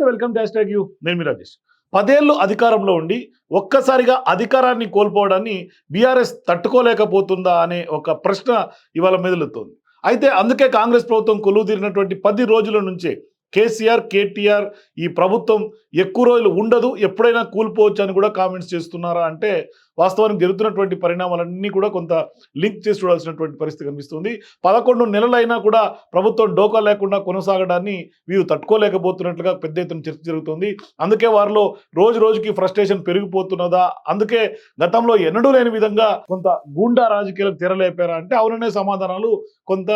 నమస్తే, welcome to hash tag you. నేను మీ రాజేష్. 10 ఏళ్ళు అధికారంలో ఉండి ఒక్కసారిగా అధికారాన్ని కోల్పోవడాన్ని బీఆర్ఎస్ తట్టుకోలేకపోతుందా అనే ఒక ప్రశ్న ఇవాళ మెదులుతోంది. అయితే అందుకే కాంగ్రెస్ ప్రభుత్వం కొలువుదీరినటువంటి 10 రోజుల నుంచే కేసీఆర్, కేటీఆర్ ఈ ప్రభుత్వం ఎక్కువ రోజులు ఉండదు, ఎప్పుడైనా కూలిపోవచ్చు అని కూడా కామెంట్స్ చేస్తున్నారా అంటే వాస్తవానికి జరుగుతున్నటువంటి పరిణామాలన్నీ కూడా కొంత లింక్ చేసి చూడాల్సినటువంటి పరిస్థితి కనిపిస్తుంది. 11 నెలలైనా కూడా ప్రభుత్వం డోకా లేకుండా కొనసాగడాన్ని వీరు తట్టుకోలేకపోతున్నట్లుగా పెద్ద ఎత్తున చర్చ జరుగుతుంది. అందుకే వారిలో రోజు రోజుకి ఫ్రస్ట్రేషన్ పెరిగిపోతున్నదా, అందుకే గతంలో ఎన్నడూ లేని విధంగా కొంత గూండా రాజకీయాలకు తెరలేపారా అంటే అవుననే సమాధానాలు కొంత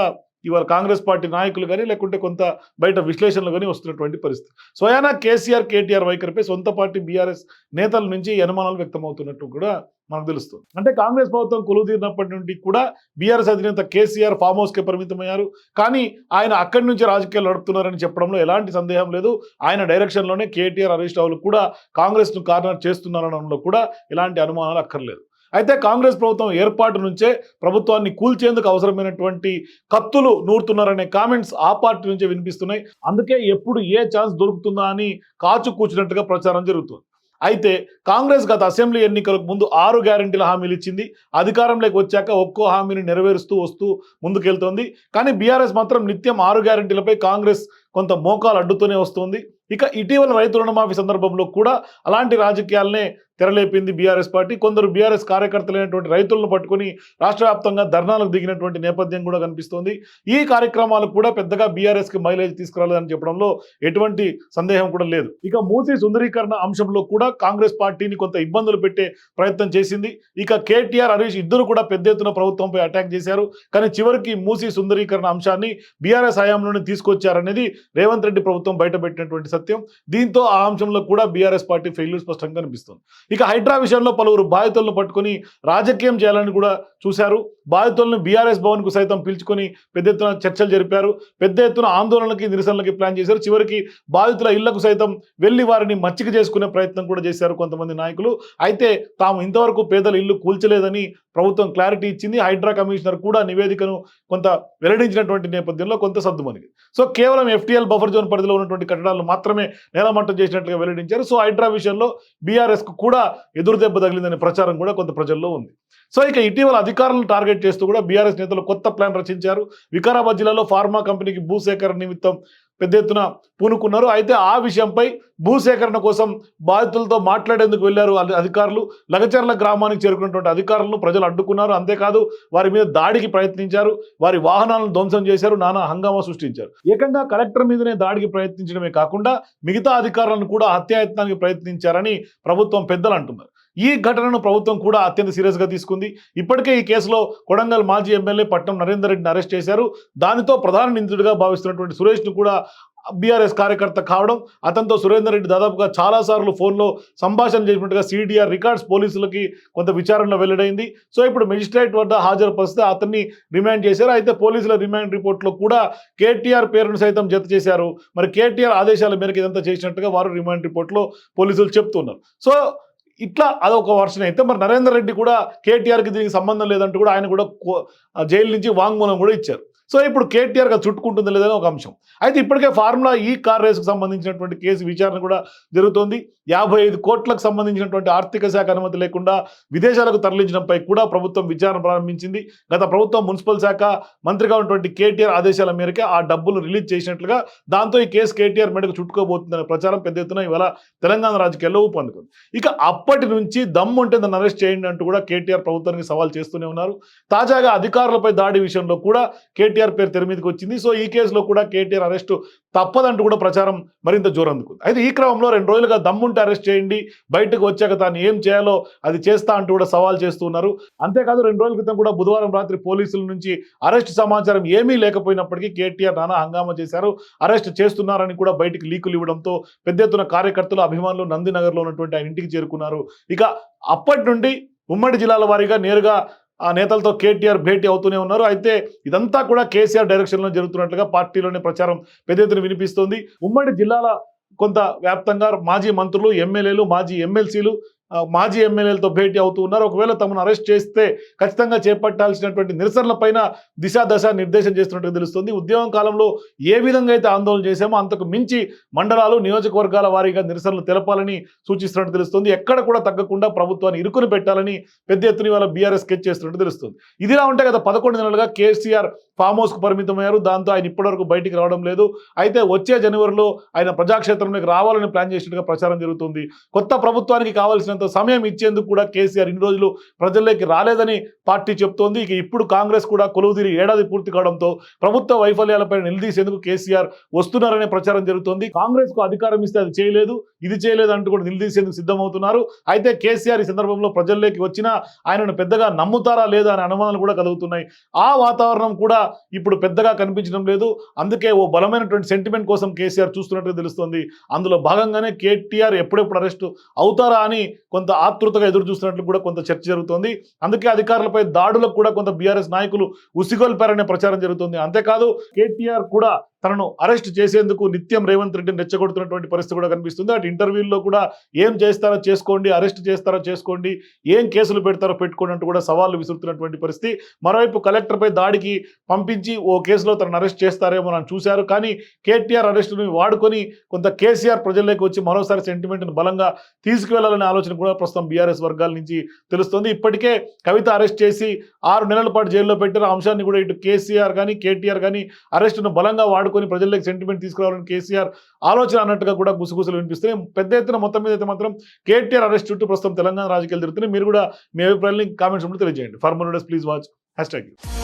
ఇవాళ కాంగ్రెస్ పార్టీ నాయకులు కానీ లేకుంటే కొంత బయట విశ్లేషణలు కానీ వస్తున్నటువంటి పరిస్థితి. స్వయానా కేసీఆర్, కేటీఆర్ వైఖరిపై సొంత పార్టీ బీఆర్ఎస్ నేతల నుంచి అనుమానాలు వ్యక్తమవుతున్నట్టు కూడా మనకు తెలుస్తుంది. అంటే కాంగ్రెస్ ప్రభుత్వం కొలువుదీరినప్పటి నుండి కూడా బీఆర్ఎస్ అధినేత కేసీఆర్ ఫామ్ హౌస్కే పరిమితమయ్యారు. కానీ ఆయన అక్కడి నుంచి రాజకీయాలు నడుపుతున్నారని చెప్పడంలో ఎలాంటి సందేహం లేదు. ఆయన డైరెక్షన్లోనే కేటీఆర్, హరీష్ రావులు కూడా కాంగ్రెస్ను కార్నర్ చేస్తున్నారనడంలో కూడా ఎలాంటి అనుమానాలు అక్కర్లేదు. అయితే కాంగ్రెస్ ప్రభుత్వం ఏర్పాటు నుంచే ప్రభుత్వాన్ని కూల్చేందుకు అవసరమైనటువంటి కత్తులు నూరుతున్నారనే కామెంట్స్ ఆ పార్టీ నుంచే వినిపిస్తున్నాయి. అందుకే ఎప్పుడు ఏ ఛాన్స్ దొరుకుతుందా అని కాచు కూర్చున్నట్టుగా ప్రచారం జరుగుతుంది. అయితే కాంగ్రెస్ గత అసెంబ్లీ ఎన్నికలకు ముందు 6 గ్యారెంటీల హామీలు ఇచ్చింది. అధికారంలోకి వచ్చాక ఒక్కో హామీని నెరవేరుస్తూ వస్తూ ముందుకెళ్తోంది. కానీ బీఆర్ఎస్ మాత్రం నిత్యం 6 గ్యారెంటీలపై కాంగ్రెస్ కొంత మోకాలు అడ్డుతూనే వస్తుంది. ఇక ఇటీవల రైతు రుణమాఫీ సందర్భంలో కూడా అలాంటి రాజకీయాలనే తెరలేపింది బీఆర్ఎస్ పార్టీ. కొందరు బీఆర్ఎస్ కార్యకర్తలైనటువంటి రైతులను పట్టుకుని రాష్ట్ర వ్యాప్తంగా ధర్నాలకు దిగినటువంటి నేపథ్యం కూడా కనిపిస్తోంది. ఈ కార్యక్రమాలు కూడా పెద్దగా బీఆర్ఎస్కి మైలేజ్ తీసుకురాలేదని చెప్పడంలో ఎటువంటి సందేహం కూడా లేదు. ఇక మూసీ సుందరీకరణ అంశంలో కూడా కాంగ్రెస్ పార్టీని కొంత ఇబ్బందులు పెట్టే ప్రయత్నం చేసింది. ఇక కేటీఆర్, హరీష్ ఇద్దరు కూడా పెద్ద ఎత్తున ప్రభుత్వంపై అటాక్ చేశారు. కానీ చివరికి మూసీ సుందరీకరణ అంశాన్ని బీఆర్ఎస్ హయాంలోనే తీసుకొచ్చారనేది రేవంత్ రెడ్డి ప్రభుత్వం బయటపెట్టినటువంటి సత్యం. దీంతో ఆ అంశంలో కూడా బీఆర్ఎస్ పార్టీ ఫెయిల్యూర్ స్పష్టంగా కనిపిస్తుంది. ఇక హైడ్రా విషయంలో పలువురు బాధితులను పట్టుకొని రాజకీయం చేయాలని కూడా చూశారు. బాధితులను బీఆర్ఎస్ భవన్కు సైతం పిలుచుకొని పెద్ద ఎత్తున చర్చలు జరిపారు. పెద్ద ఎత్తున ఆందోళనలకి, నిరసనలకి ప్లాన్ చేశారు. చివరికి బాధితుల ఇళ్లకు సైతం వెళ్లి వారిని మచ్చిక చేసుకునే ప్రయత్నం కూడా చేశారు కొంతమంది నాయకులు. అయితే తాము ఇంతవరకు పేదల ఇల్లు కూల్చలేదని ప్రభుత్వం క్లారిటీ ఇచ్చింది. హైడ్రా కమిషనర్ కూడా నివేదికను కొంత వెల్లడించినటువంటి నేపథ్యంలో కొంత సద్దుమణిగింది. సో కేవలం ఎఫ్టీఎల్ బఫర్ జోన్ పరిధిలో ఉన్నటువంటి కట్టడాలను మాత్రమే నేలమట్టం చేసినట్లుగా వెల్లడించారు. సో హైడ్రా విషయంలో బీఆర్ఎస్కు కూడా ఎదురుదెబ్బ తగిలిందనే ప్రచారం కూడా కొంత ప్రజల్లో ఉంది. సో ఇక ఇటీవల అధికారులను టార్గెట్ చేస్తూ కూడా బీఆర్ఎస్ నేతలు కొత్త ప్లాన్ రచించారు. వికారాబాద్ జిల్లాలో ఫార్మా కంపెనీకి భూసేకరణ నిమిత్తం పెద్ద ఎత్తున పూనుకున్నారు. అయితే ఆ విషయంపై భూసేకరణ కోసం బాధితులతో మాట్లాడేందుకు వెళ్లారు అధికారులు. లగచర్ల గ్రామానికి చేరుకున్నటువంటి అధికారులను ప్రజలు అడ్డుకున్నారు. అంతేకాదు వారి మీద దాడికి ప్రయత్నించారు. వారి వాహనాలను ధ్వంసం చేశారు. నానా హంగామా సృష్టించారు. ఏకంగా కలెక్టర్ మీదనే దాడికి ప్రయత్నించడమే కాకుండా మిగతా అధికారులను కూడా హత్యాయత్నానికి ప్రయత్నించారని ప్రభుత్వం పెద్దలు అంటున్నారు. ఈ ఘటనను ప్రభుత్వం కూడా అత్యంత సీరియస్గా తీసుకుంది. ఇప్పటికే ఈ కేసులో కొడంగల్ మాజీ ఎమ్మెల్యే పట్నం నరేందర్ రెడ్డిని అరెస్ట్ చేశారు. దానితో ప్రధాన నిందితుడిగా భావిస్తున్నటువంటి సురేష్ను కూడా బీఆర్ఎస్ కార్యకర్త కావడం, అతనితో సురేందర్ రెడ్డి దాదాపుగా చాలాసార్లు ఫోన్లో సంభాషణ చేసినట్టుగా సిడిఆర్ రికార్డ్స్ పోలీసులకి కొంత విచారణలో వెల్లడైంది. సో ఇప్పుడు మెజిస్ట్రేట్ వద్ద హాజరుపరిస్తే అతన్ని రిమాండ్ చేశారు. అయితే పోలీసుల రిమాండ్ రిపోర్ట్లో కూడా కేటీఆర్ పేరును సైతం జత చేశారు. మరి కేటీఆర్ ఆదేశాల మేరకు ఇదంతా చేసినట్టుగా వారు రిమాండ్ రిపోర్ట్లో పోలీసులు చెప్తున్నారు. సో ఇట్లా అదొక వర్షన్ అయితే మరి నరేందర్ రెడ్డి కూడా కేటీఆర్కి దీనికి సంబంధం లేదంటూ కూడా ఆయన కూడా జైలు నుంచి వాంగ్మూలం కూడా ఇచ్చారు. సో ఇప్పుడు కేటీఆర్గా చుట్టుకుంటుందా లేదని ఒక అంశం. అయితే ఇప్పటికే ఫార్ములా ఈ కార్ రేసుకు సంబంధించినటువంటి కేసు విచారణ కూడా జరుగుతోంది. 55 కోట్లకు సంబంధించినటువంటి ఆర్థిక శాఖ అనుమతి లేకుండా విదేశాలకు తరలించడంపై కూడా ప్రభుత్వం విచారణ ప్రారంభించింది. గత ప్రభుత్వం మున్సిపల్ శాఖ మంత్రిగా ఉన్నటువంటి కేటీఆర్ ఆదేశాల మేరకే ఆ డబ్బులు రిలీజ్ చేసినట్లుగా, దాంతో ఈ కేసు కేటీఆర్ మెడకు చుట్టుకోబోతుందనే ప్రచారం పెద్ద ఎత్తున ఇవాళ తెలంగాణ రాజకీయాల్లో ఊపందుకుంది. ఇక అప్పటి నుంచి దమ్ముంటే దాన్ని అరెస్ట్ చేయండి అంటూ కూడా కేటీఆర్ ప్రభుత్వానికి సవాల్ చేస్తూనే ఉన్నారు. తాజాగా అధికారులపై దాడి విషయంలో కూడా కేటీఆర్ పేరు తెర మీదకి వచ్చింది. సో ఈ కేసులో కూడా కేటీఆర్ అరెస్టు తప్పదంటూ కూడా ప్రచారం మరింత జోరందుకుంది. అయితే ఈ క్రమంలో 2 రోజులుగా దమ్ముంటే అరెస్ట్ చేయండి, బయటకు వచ్చాక తాను ఏం చేయాలో అది చేస్తా అంటూ కూడా సవాల్ చేస్తున్నారు. అంతేకాదు 2 రోజుల క్రితం కూడా బుధవారం రాత్రి పోలీసుల నుంచి అరెస్ట్ సమాచారం ఏమీ లేకపోయినప్పటికీ కేటీఆర్ నానా హంగామా చేశారు. అరెస్ట్ చేస్తున్నారని కూడా బయటికి లీకులు ఇవ్వడంతో పెద్ద ఎత్తున కార్యకర్తలు, అభిమానులు నందినగర్లో ఉన్నటువంటి ఆయన ఇంటికి చేరుకున్నారు. ఇక అప్పటి నుండి ఉమ్మడి జిల్లాల వారీగా నేరుగా ఆ నేతలతో కేటీఆర్ భేటీ అవుతూనే ఉన్నారు. అయితే ఇదంతా కూడా కేసీఆర్ డైరెక్షన్లో జరుగుతున్నట్లుగా పార్టీలోనే ప్రచారం పెద్ద ఎత్తున వినిపిస్తోంది. ఉమ్మడి జిల్లాల కొంత వ్యాప్తంగా మాజీ మంత్రులు, ఎమ్మెల్యేలు, మాజీ ఎమ్మెల్సీలు మాజీ ఎమ్మెల్యేలతో భేటీ అవుతూ ఉన్నారు. ఒకవేళ తమను అరెస్ట్ చేస్తే ఖచ్చితంగా చేపట్టాల్సినటువంటి నిరసనల పైన దశ నిర్దేశం చేస్తున్నట్టుగా తెలుస్తుంది. ఉద్యమం కాలంలో ఏ విధంగా అయితే ఆందోళన చేశామో అంతకు మించి మండలాలు, నియోజకవర్గాల వారీగా నిరసనలు తెలపాలని సూచిస్తున్నట్టు తెలుస్తుంది. ఎక్కడ కూడా తగ్గకుండా ప్రభుత్వాన్ని ఇరుకుని పెట్టాలని పెద్ద ఎత్తున ఇవాళ బీఆర్ఎస్ స్కెచ్ చేస్తున్నట్టు తెలుస్తుంది. ఇదిలా ఉంటే గత 11 నెలలుగా కేసీఆర్ ఫామ్ హౌస్కు పరిమితమయ్యారు. దాంతో ఆయన ఇప్పటివరకు బయటికి రావడం లేదు. అయితే వచ్చే జనవరిలో ఆయన ప్రజాక్షేత్రంలోకి రావాలని ప్లాన్ చేసినట్టుగా ప్రచారం జరుగుతుంది. కొత్త ప్రభుత్వానికి కావాల్సినంత సమయం ఇచ్చేందుకు కూడా కేసీఆర్ ఇన్ని రోజులు ప్రజల్లోకి రాలేదని పార్టీ చెప్తోంది. ఇక ఇప్పుడు కాంగ్రెస్ కూడా కొలువుదీరి ఏడాది పూర్తి కావడంతో ప్రభుత్వ వైఫల్యాలపై నిలదీసేందుకు కేసీఆర్ వస్తున్నారనే ప్రచారం జరుగుతోంది. కాంగ్రెస్ కు అధికారం ఇస్తే అది చేయలేదు, ఇది చేయలేదు అంటూ కూడా నిలదీసేందుకు సిద్ధమవుతున్నారు. అయితే కేసీఆర్ ఈ సందర్భంలో ప్రజల్లోకి వచ్చినా ఆయనను పెద్దగా నమ్ముతారా లేదా అనే అనుమానాలు కూడా కలుగుతున్నాయి. ఆ వాతావరణం కూడా ఇప్పుడు పెద్దగా కనిపించడం లేదు. అందుకే ఓ బలమైనటువంటి సెంటిమెంట్ కోసం కేసీఆర్ చూస్తున్నట్టుగా తెలుస్తోంది. అందులో భాగంగానే కేటీఆర్ ఎప్పుడెప్పుడు అరెస్టు అవుతారా అని కొంత ఆతృతగా ఎదురు చూస్తున్నట్లు కూడా కొంత చర్చ జరుగుతోంది. అందుకే అధికారులపై దాడులకు కూడా కొంత బీఆర్ఎస్ నాయకులు ఉసిగొల్పారనే ప్రచారం జరుగుతుంది. అంతేకాదు కేటీఆర్ కూడా తనను అరెస్ట్ చేసేందుకు నిత్యం రేవంత్ రెడ్డిని రెచ్చగొడుతున్నటువంటి పరిస్థితి కూడా కనిపిస్తుంది. అటు ఇంటర్వ్యూల్లో కూడా ఏం చేస్తారో చేసుకోండి, అరెస్ట్ చేస్తారో చేసుకోండి, ఏం కేసులు పెడతారో పెట్టుకోండి అంటూ కూడా సవాళ్లు విసురుతున్నటువంటి పరిస్థితి. మరోవైపు కలెక్టర్పై దాడికి పంపించి ఓ కేసులో తనను అరెస్ట్ చేస్తారేమో అని చూశారు. కానీ కేటీఆర్ అరెస్టుని వాడుకొని కొంత కేసీఆర్ ప్రజల్లోకి వచ్చి మరోసారి సెంటిమెంట్ను బలంగా తీసుకువెళ్లాలనే ఆలోచన కూడా ప్రస్తుతం బీఆర్ఎస్ వర్గాల నుంచి తెలుస్తోంది. ఇప్పటికే కవిత అరెస్ట్ చేసి 6 నెలల పాటు జైల్లో పెట్టిన అంశాన్ని కూడా ఇటు కేసీఆర్ కానీ కేటీఆర్ కానీ అరెస్టును బలంగా వాడుకొని ప్రజల్లోకి సెంటిమెంట్ తీసుకురావాలని కేసీఆర్ ఆలోచన అన్నట్టుగా కూడా గుసగుసలు వినిపిస్తున్నాయి. పెద్ద ఎత్తున మొత్తం మీద అయితే మాత్రం కేటీఆర్ అరెస్ట్ చుట్టూ ప్రస్తుతం తెలంగాణ రాజకీయాలు జరుగుతున్నాయి. మీరు కూడా మీ అభిప్రాయాన్ని కామెంట్స్ తెలియజేయండి. For more videos please watch #.